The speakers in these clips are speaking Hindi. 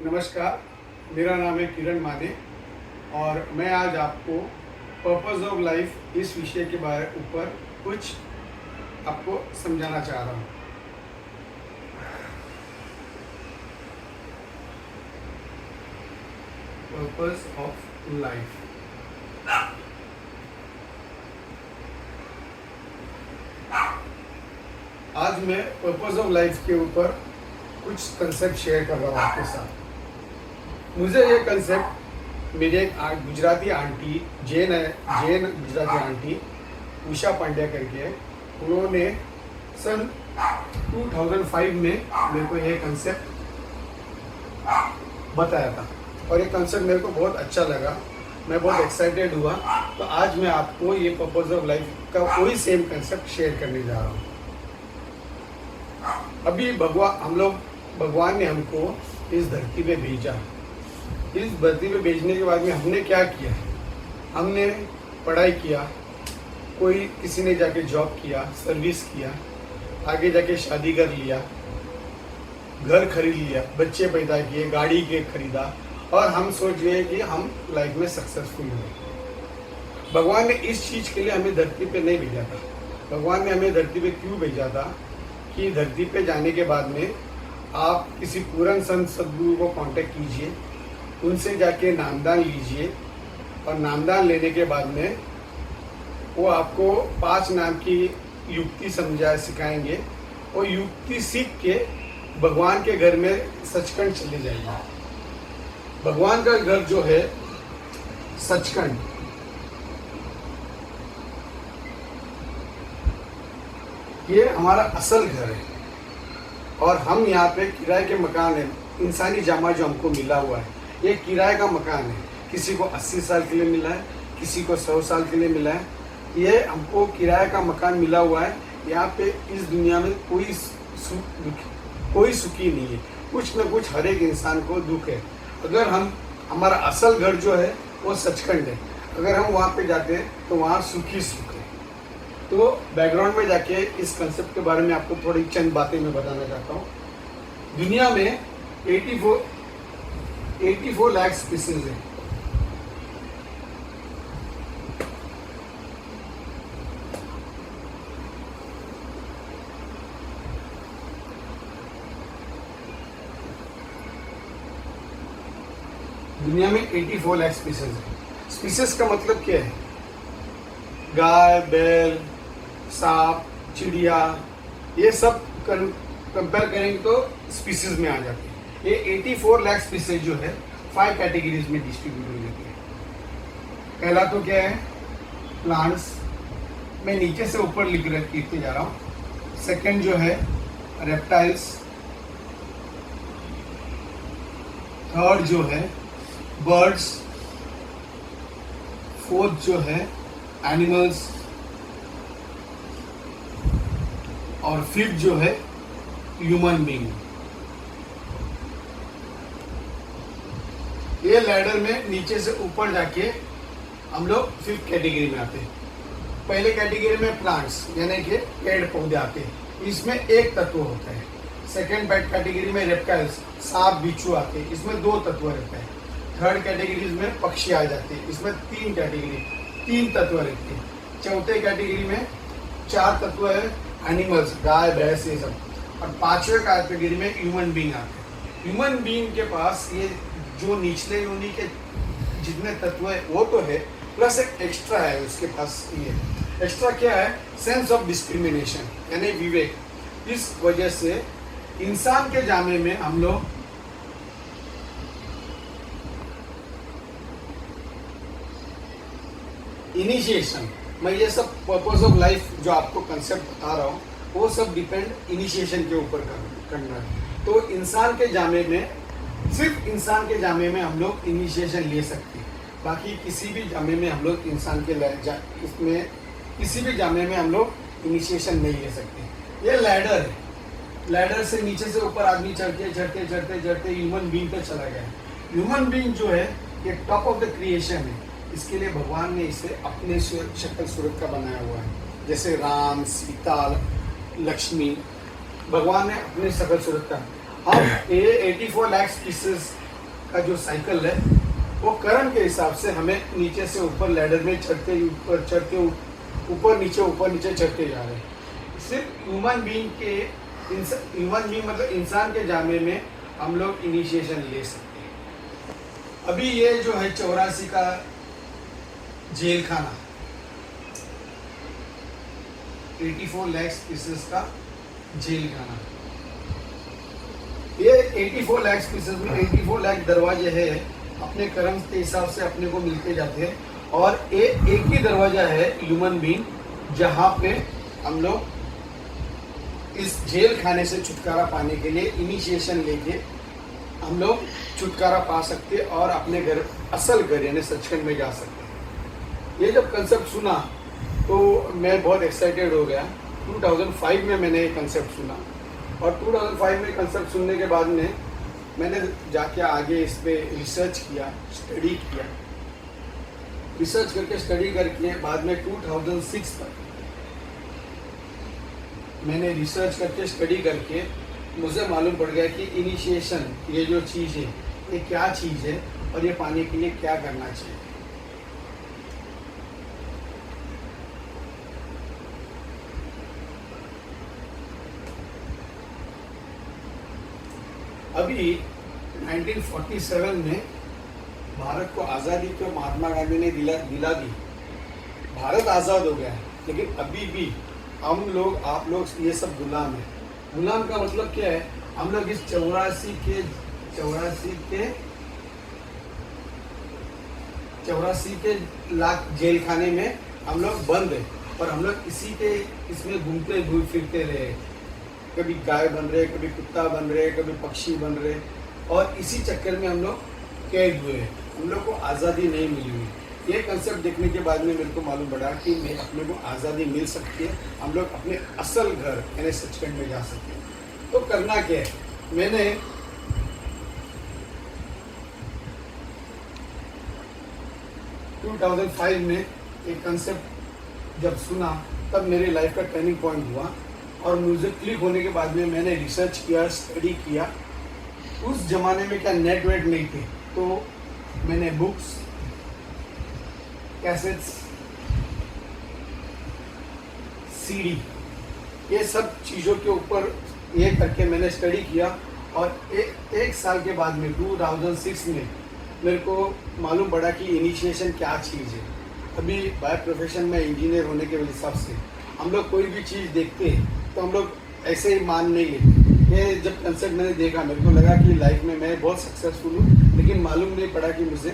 नमस्कार, मेरा नाम है किरण माने और मैं आज आपको पर्पस ऑफ लाइफ इस विषय के बारे ऊपर कुछ आपको समझाना चाह रहा हूँ। Purpose of life. आज मैं पर्पस ऑफ लाइफ के ऊपर कुछ कंसेप्ट शेयर कर रहा हूँ आपके साथ। मुझे ये कंसेप्ट मेरे एक गुजराती आंटी, जैन गुजराती आंटी उषा पांड्या करके, उन्होंने सन 2005 में मेरे को ये कंसेप्ट बताया था और ये कंसेप्ट मेरे को बहुत अच्छा लगा। मैं बहुत एक्साइटेड हुआ, तो आज मैं आपको ये पर्पस ऑफ लाइफ का वही सेम कंसेप्ट शेयर करने जा रहा हूँ। अभी भगवान ने हमको इस धरती पे भेजा। इस धरती पे भेजने के बाद में हमने क्या किया? हमने पढ़ाई किया, किसी ने जाके जॉब किया, सर्विस किया, आगे जाके शादी कर लिया, घर खरीद लिया, बच्चे पैदा किए, गाड़ी के खरीदा और हम सोच रहे हैं कि हम लाइफ में सक्सेसफुल हुए। भगवान ने इस चीज़ के लिए हमें धरती पे नहीं भेजा था। भगवान ने हमें धरती पे क्यों भेजा था कि धरती पे जाने के बाद में आप किसी पूर्ण संत सद्गुरु को कांटेक्ट कीजिए, उनसे जाके नामदान लीजिए और नामदान लेने के बाद में वो आपको 5 नाम की युक्ति सिखाएंगे और युक्ति सीख के भगवान के घर में सचखंड चले जाइए। भगवान का घर जो है सचखंड, ये हमारा असल घर है और हम यहाँ पे किराए के मकान है। इंसानी जामा जो हमको मिला हुआ है, ये किराए का मकान है। किसी को 80 साल के लिए मिला है, किसी को 100 साल के लिए मिला है। ये हमको किराए का मकान मिला हुआ है। यहाँ पे इस दुनिया में कोई सुखी नहीं है। कुछ न कुछ हर एक इंसान को दुख है। अगर हमारा असल घर जो है वो सचखंड है, अगर हम वहाँ पे जाते हैं तो वहाँ सुखी सुख है। तो बैकग्राउंड में जाके इस कंसेप्ट के बारे में आपको थोड़ी चंद बातें मैं बताना चाहता हूँ। दुनिया में 84 लाख स्पीसीज है। दुनिया में 84 लाख स्पीसीज है। स्पीसीज का मतलब क्या है? गाय, बैल, सांप, चिड़िया, ये सब कंपेयर करेंगे तो स्पीसीज में आ जाती है। ये 84 लाख स्पीसीज जो है 5 कैटेगरीज में डिस्ट्रीब्यूट हो जाती है। पहला तो क्या है? प्लांट्स। मैं नीचे से ऊपर लिखते जा रहा हूँ। सेकंड जो है रेप्टाइल्स। थर्ड जो है बर्ड्स। फोर्थ जो है एनिमल्स और फिफ्थ जो है ह्यूमन बीइंग। ये लैडर में नीचे से ऊपर जाके हम लोग फिफ्थ कैटेगरी में आते हैं। पहले कैटेगरी में प्लांट्स यानी कि पेड़ पौधे आते हैं, इसमें एक तत्व होता है। सेकेंड कैटेगरी में रेप्टाइल्स, सांप बिच्छू आते हैं, इसमें 2 तत्व रहते हैं। थर्ड कैटेगरी में पक्षी आ जाते हैं, इसमें 3 तत्व रहते हैं। चौथे कैटेगरी में 4 तत्व है, एनिमल्स, गाय, भैंस, ये सब। और 5वें कैटेगरी में ह्यूमन बीइंग आते हैं। ह्यूमन बीइंग के पास ये जो निचले योनि के जितने तत्व है वो तो है, प्लस एक एक्स्ट्रा है उसके पास। ये एक्स्ट्रा क्या है? सेंस ऑफ डिस्क्रिमिनेशन यानी विवेक। इस वजह से इंसान के जामे में हम लोग इनिशिएशन, मैं ये सब पर्पस ऑफ लाइफ जो आपको कंसेप्ट बता रहा हूँ वो सब डिपेंड इनिशिएशन के ऊपर करना है। तो इंसान के जामे में, सिर्फ इंसान के जामे में हम लोग इनिशिएशन ले सकते हैं। बाकी किसी भी जामे में हम लोग किसी भी जामे में हम लोग इनिशिएशन नहीं ले सकते। ये लैडर है। लैडर से नीचे से ऊपर आदमी चढ़ते ह्यूमन बीइंग पे चला गया। ह्यूमन बीइंग जो है ये टॉप ऑफ द क्रिएशन है। इसके लिए भगवान ने इसे अपने शक्ल सूरत का बनाया हुआ है। जैसे राम, सीता, लक्ष्मी, भगवान ने अपने शक्ल सूरत का। हम ये 84 लाख स्पीसीज का जो साइकिल है वो कर्म के हिसाब से हमें नीचे से ऊपर लैडर में चढ़ते ऊपर नीचे चढ़ते जा रहे हैं। सिर्फ ह्यूमन बीइंग मतलब इंसान के जामे में हम लोग इनिशिएशन ले सकते हैं। अभी ये जो है 84 का जेल खाना, 84 लाख पीसेस का जेल खाना, ये 84 लाख पीसेस में 84 लाख दरवाजे है, अपने कर्म के हिसाब से अपने को मिलते जाते हैं। और एक ही दरवाजा है ह्यूमन बीइंग जहाँ पे हम लोग इस जेल खाने से छुटकारा पाने के लिए इनिशिएशन लेके हम लोग छुटकारा पा सकते हैं और अपने घर, असल घर यानी सचखंड में जा सकते हैं। ये जब कंसेप्ट सुना तो मैं बहुत एक्साइटेड हो गया। 2005 में मैंने ये कंसेप्ट सुना और 2005 में कंसेप्ट सुनने के बाद में मैंने जाके आगे इस पर रिसर्च किया, स्टडी किया। रिसर्च करके स्टडी करके बाद में 2006 तक मैंने रिसर्च करके स्टडी करके मुझे मालूम पड़ गया कि इनिशिएशन ये जो चीज़ है ये क्या चीज़ है और ये पाने के लिए क्या करना चाहिए। अभी 1947 में भारत को आज़ादी तो महात्मा गांधी ने दिला दी, भारत आज़ाद हो गया है, लेकिन अभी भी हम लोग, आप लोग ये सब गुलाम है। गुलाम का मतलब क्या है? हम लोग इस 84 के लाख जेल खाने में हम लोग बंद है और हम लोग इसमें घूमते फिरते रहे। कभी गाय बन रहे, कभी कुत्ता बन रहे, कभी पक्षी बन रहे और इसी चक्कर में हम लोग कैद हुए। हम लोग को आज़ादी नहीं मिली हुई। ये कंसेप्ट देखने के बाद में मेरे को मालूम पड़ा कि अपने को आज़ादी मिल सकती है, हम लोग अपने असल घर यानी सचखंड में जा सकते हैं। तो करना क्या है? मैंने $2005 में एक कंसेप्ट जब सुना तब मेरी लाइफ का टर्निंग पॉइंट हुआ और मुझे क्लिक होने के बाद में मैंने रिसर्च किया, स्टडी किया। उस ज़माने में क्या नेट वेट नहीं थे, तो मैंने बुक्स, कैसेट्स, सीडी, ये सब चीज़ों के ऊपर ये करके मैंने स्टडी किया और एक साल के बाद में 2006 में मेरे को मालूम पड़ा कि इनिशिएशन क्या चीज़ है। अभी बाय प्रोफेशन में इंजीनियर होने के हिसाब से हम लोग कोई भी चीज़ देखते हैं तो हम लोग ऐसे ही मान नहीं लेते। ये जब कंसेप्ट मैंने देखा मेरे को लगा कि लाइफ में मैं बहुत सक्सेसफुल हूँ, लेकिन मालूम नहीं पड़ा कि मुझे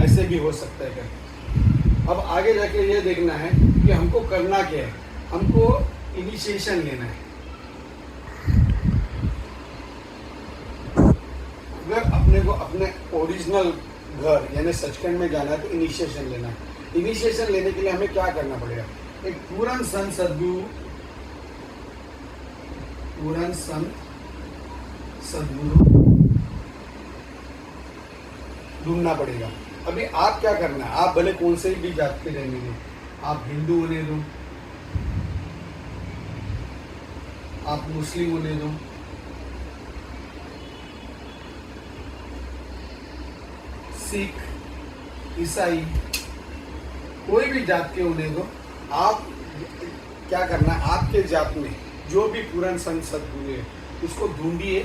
ऐसे भी हो सकता है करके। अब आगे जाके ये देखना है कि हमको करना क्या है। हमको इनिशिएशन लेना है। अगर अपने को अपने ओरिजिनल घर यानी सचखंड में जाना है तो इनिशिएशन लेना है। इनिशिएशन लेने के लिए हमें क्या करना पड़ेगा? एक पूर्ण संत सद्गुरु ढूंढना पड़ेगा। अभी आप क्या करना है? आप भले कौन से भी जात के रहने दो, आप हिंदू होने दो, आप मुस्लिम होने दो, सिख, ईसाई, कोई भी जात के होने दो। आप क्या करना है? आपके जात में जो भी पूर्ण संत सद्गुरु है उसको ढूंढिए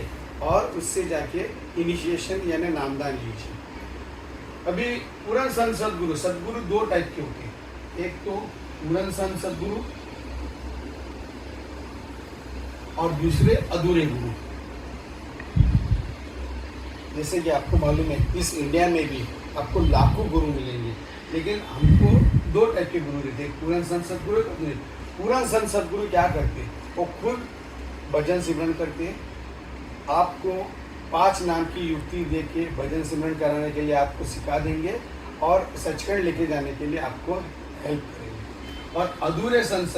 और उससे जाके इनिशिएशन यानी नामदान लीजिए। अभी पूर्ण संत सद्गुरु दो टाइप के होते हैं। एक तो पूर्ण संत सद्गुरु और दूसरे अधूरे गुरु। जैसे कि आपको मालूम है इस इंडिया में भी आपको लाखों गुरु मिलेंगे, लेकिन हमको दो टाइप के गुरु रहते हैं, पूर्ण संत सद्गुरु। पूर्ण संत सद्गुरु क्या करते हैं? वो खुद भजन सिमरन करते हैं, आपको 5 नाम की युक्ति दे के भजन सिमरन कराने के लिए आपको सिखा देंगे और सचखंड लेके जाने के लिए आपको हेल्प करेंगे। और अधूरे संत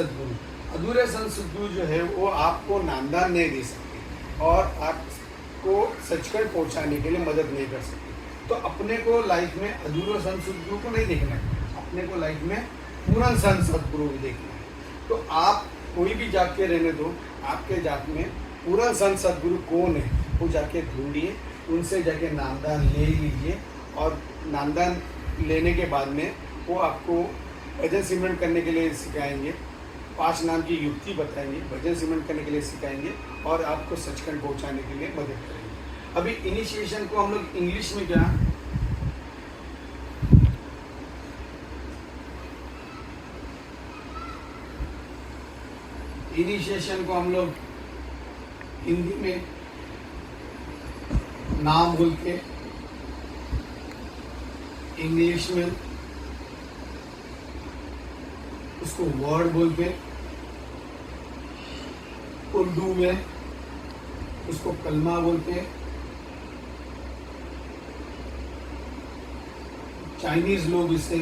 सद्गुरु जो है वो आपको नामदान नहीं दे सकते और आपको सचखंड पहुंचाने के लिए मदद नहीं कर सकते। तो अपने को लाइफ में अधूरे संत सद्गुरु को नहीं देखना है, अपने को लाइफ में पूर्ण संत सद्गुरु भी देखना है। तो आप कोई भी जाके रहने दो, आपके जात में पूर्ण संत सद्गुरु कौन है वो जाके ढूंढिए उनसे जाके नामदान ले लीजिए। और नामदान लेने के बाद में वो आपको भजन सिमरन करने के लिए सिखाएंगे, 5 नाम की युक्ति बताएंगे, भजन सिमरन करने के लिए सिखाएंगे और आपको सचखंड पहुंचाने के लिए मदद करेंगे। अभी इनिशिएशन को हम लोग इंग्लिश में क्या, इनिशिएशन को हम लोग हिंदी में नाम बोल के, इंग्लिश में उसको वर्ड बोलते, उर्दू में उसको कलमा बोलते, चाइनीज लोग इसे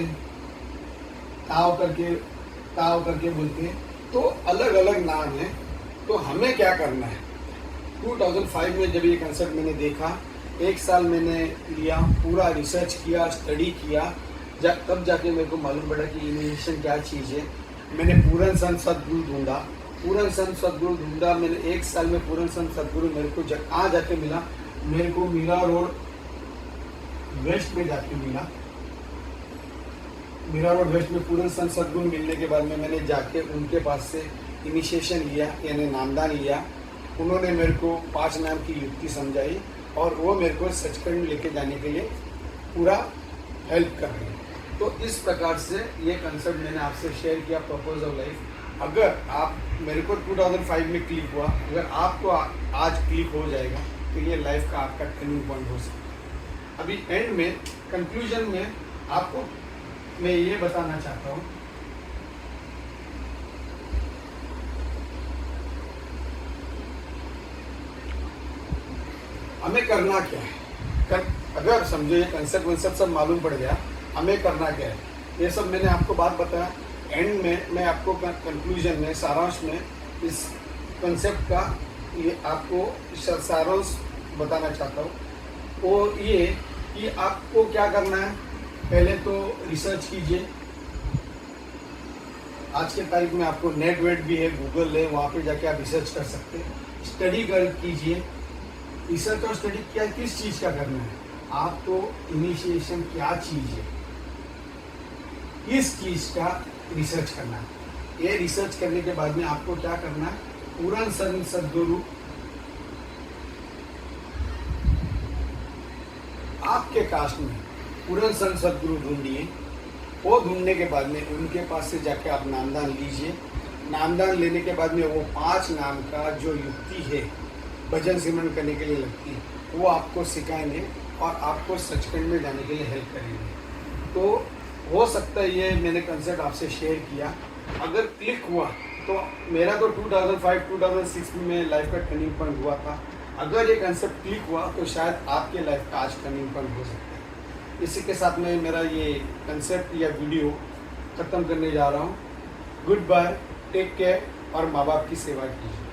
ताव करके बोलते हैं। तो अलग अलग नाम है। तो हमें क्या करना है, 2005 में जब ये कंसेप्ट मैंने देखा, 1 साल मैंने लिया, पूरा रिसर्च किया, स्टडी किया, तब जाके मेरे को मालूम पड़ा कि इनिशिएशन क्या चीज़ है। मैंने पूरन संत सदगुरु ढूंढा, मैंने 1 साल में पूरन संत सदगुरु मेरे को कहाँ जाके मिला, मेरे को मीरा रोड वेस्ट में जाके मिला। मीरा रोड वेस्ट में पूरन संत सदगुरु मिलने के बाद में मैंने जाके उनके पास से इनिशिएशन लिया, यानी नामदान लिया। उन्होंने मेरे को 5 नाम की युक्ति समझाई और वो मेरे को सचखंड लेके जाने के लिए पूरा हेल्प कर रहे हैं। तो इस प्रकार से ये कंसेप्ट मैंने आपसे शेयर किया, पर्पस ऑफ लाइफ। अगर आप, मेरे को 2005 में क्लिक हुआ, अगर आपको आज क्लिक हो जाएगा तो ये लाइफ का आपका टर्निंग पॉइंट हो सकता है। अभी एंड में, कंक्लूजन में आपको मैं ये बताना चाहता हूँ, हमें करना क्या है। अगर समझो ये कंसेप्ट सब मालूम पड़ गया, हमें करना क्या है, ये सब मैंने आपको बात बताया। एंड में मैं आपको कंक्लूजन में, सारांश में इस कंसेप्ट का ये आपको सारांश बताना चाहता हूँ। और ये कि आपको क्या करना है, पहले तो रिसर्च कीजिए। आज के तारीख में आपको नेट वेट भी है, गूगल है, वहाँ पे जाके आप रिसर्च कर सकते हैं। स्टडी कीजिए। रिसर्च और स्टडी क्या, किस चीज़ का करना है आपको, इनिशिएशन क्या चीज़ है, इस चीज़ का रिसर्च करना है। ये रिसर्च करने के बाद में आपको क्या करना है, पूरन संत सदगुरु आपके कास्ट में पूरन संत सदगुरु ढूंढिए। वो ढूंढने के बाद में उनके पास से जाके आप नामदान लीजिए। नामदान लेने के बाद में वो 5 नाम का जो युक्ति है भजन सिमरन करने के लिए लगती है, वो आपको सिखाएंगे और आपको सचखंड में जाने के लिए हेल्प करेंगे। तो हो सकता है ये मैंने कंसेप्ट आपसे शेयर किया, अगर क्लिक हुआ तो मेरा तो 2005-2006 में लाइफ का टर्निंग पॉइंट हुआ था। अगर ये कंसेप्ट क्लिक हुआ तो शायद आपके लाइफ का आज टर्निंग पॉइंट हो सकता है। इसी के साथ मैं मेरा ये कंसेप्ट या वीडियो ख़त्म करने जा रहा हूँ। गुड बाय, टेक केयर और माँ बाप की सेवा कीजिए।